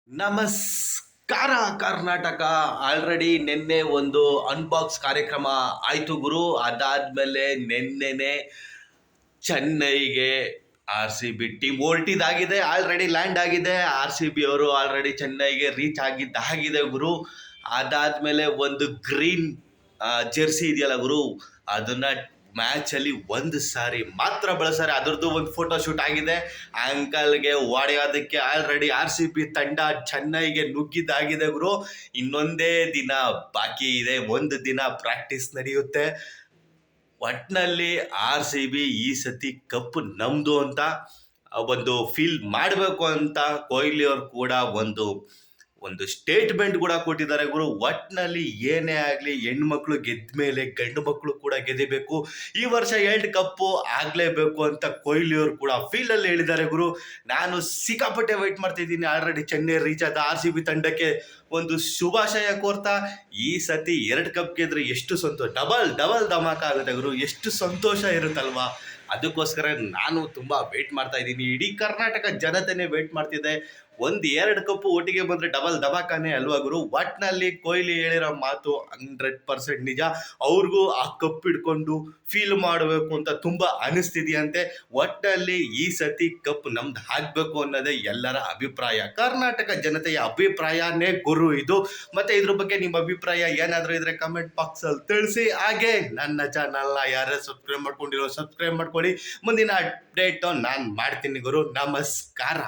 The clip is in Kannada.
ನಮಸ್ಕಾರ ಕರ್ನಾಟಕ. ಆಲ್ರೆಡಿ ನಿನ್ನೆ ಒಂದು ಅನ್ಬಾಕ್ಸ್ ಕಾರ್ಯಕ್ರಮ ಆಯಿತು ಗುರು. ಅದಾದ್ಮೇಲೆ ನಿನ್ನೆನೆ ಚೆನ್ನೈಗೆ RCB ಟೀಮ್ ಹೊರಟಿದ್ದಾಗಿದೆ. ಆಲ್ರೆಡಿ ಲ್ಯಾಂಡ್ ಆಗಿದೆ. RCB ಅವರು ಆಲ್ರೆಡಿ ಚೆನ್ನೈಗೆ ರೀಚ್ ಆಗಿದ್ದಾಗಿದೆ ಗುರು. ಅದಾದ್ಮೇಲೆ ಒಂದು ಗ್ರೀನ್ ಜೆರ್ಸಿ ಇದೆಯಲ್ಲ ಗುರು, ಅದನ್ನ ಮ್ಯಾಚಲ್ಲಿ ಒಂದು ಸಾರಿ ಮಾತ್ರ ಬಳಸ್ತಾರೆ. ಅದರದ್ದು ಒಂದು ಫೋಟೋ ಶೂಟ್ ಆಗಿದೆ. ಆಂಕಲ್ಗೆ ಹೊಡೆಯೋದಕ್ಕೆ ಆಲ್ರೆಡಿ RCB ತಂಡ ಚೆನ್ನೈಗೆ ನುಗ್ಗಿದ್ದಾಗಿದೆ ಗುರು. ಇನ್ನೊಂದೇ ದಿನ ಬಾಕಿ ಇದೆ, ಒಂದು ದಿನ ಪ್ರಾಕ್ಟೀಸ್ ನಡೆಯುತ್ತೆ. ಒಟ್ಟಿನಲ್ಲಿ RCB ಈ ಸತಿ ಕಪ್ ನಮ್ದು ಅಂತ ಒಂದು ಫೀಲ್ ಮಾಡಬೇಕು ಅಂತ ಕೊಹ್ಲಿ ಅವರು ಕೂಡ ಒಂದು ಸ್ಟೇಟ್ಮೆಂಟ್ ಕೂಡ ಕೊಟ್ಟಿದ್ದಾರೆ ಗುರು. ಒಟ್ಟಿನಲ್ಲಿ ಏನೇ ಆಗಲಿ ಹೆಣ್ಮಕ್ಳು ಗೆದ್ದ ಮೇಲೆ ಗಂಡು ಮಕ್ಕಳು ಕೂಡ ಗೆದಿಬೇಕು. ಈ ವರ್ಷ 2 ಕಪ್ಪು ಆಗಲೇಬೇಕು ಅಂತ ಕೊಹ್ಲಿ ಅವರು ಕೂಡ ಫೀಲ್ಡಲ್ಲಿ ಹೇಳಿದ್ದಾರೆ ಗುರು. ನಾನು ಸಿಕ್ಕಾಪಟ್ಟೆ ವೆಯ್ಟ್ ಮಾಡ್ತಿದ್ದೀನಿ. ಆಲ್ರೆಡಿ ಚೆನ್ನೈ ರೀಚ್ ಆದ RCB ತಂಡಕ್ಕೆ ಒಂದು ಶುಭಾಶಯ ಕೋರ್ತಾ, ಈ ಸತಿ 2 ಕಪ್ ಗೆದ್ರೆ ಎಷ್ಟು ಸಂತೋಷ, ಡಬಲ್ ಧಮಾಕ ಆಗುತ್ತೆ ಗುರು. ಎಷ್ಟು ಸಂತೋಷ ಇರುತ್ತಲ್ವಾ. ಅದಕ್ಕೋಸ್ಕರ ನಾನು ತುಂಬ ವೆಯ್ಟ್ ಮಾಡ್ತಾ ಇದ್ದೀನಿ. ಇಡೀ ಕರ್ನಾಟಕ ಜನತೆನೇ ವೆಯ್ಟ್ ಮಾಡ್ತಿದೆ. 1-2 ಕಪ್ಪು ಒಟ್ಟಿಗೆ ಬಂದರೆ ಡಬಲ್ ಧಮಾಕಾನೇ ಅಲ್ವಾ ಗುರು. ಒಟ್ಟಿನಲ್ಲಿ ಕೊಹ್ಲಿ ಹೇಳಿರೋ ಮಾತು 100% ನಿಜ. ಅವ್ರಿಗೂ ಆ ಕಪ್ ಹಿಡ್ಕೊಂಡು ಫೀಲ್ ಮಾಡಬೇಕು ಅಂತ ತುಂಬ ಅನಿಸ್ತಿದೆಯಂತೆ. ಒಟ್ಟಿನಲ್ಲಿ ಈ ಸತಿ ಕಪ್ ನಮ್ದು ಹಾಕಬೇಕು ಅನ್ನೋದೇ ಎಲ್ಲರ ಅಭಿಪ್ರಾಯ. ಕರ್ನಾಟಕ ಜನತೆಯ ಅಭಿಪ್ರಾಯನೇ ಗುರು ಇದು. ಮತ್ತೆ ಇದ್ರ ಬಗ್ಗೆ ನಿಮ್ಮ ಅಭಿಪ್ರಾಯ ಏನಾದರೂ ಇದ್ರೆ ಕಮೆಂಟ್ ಬಾಕ್ಸಲ್ಲಿ ತಿಳಿಸಿ. ಹಾಗೆ ನನ್ನ ಚಾನಲ್ನ ಯಾರೇ ಸಬ್ಸ್ಕ್ರೈಬ್ ಮಾಡ್ಕೊಂಡಿರೋ ಸಬ್ಸ್ಕ್ರೈಬ್ ಮಾಡ್ಕೊಳ್ಳಿ. ಮುಂದಿನ ಅಪ್ಡೇಟು ನಾನು ಮಾಡ್ತೀನಿ ಗುರು. ನಮಸ್ಕಾರ.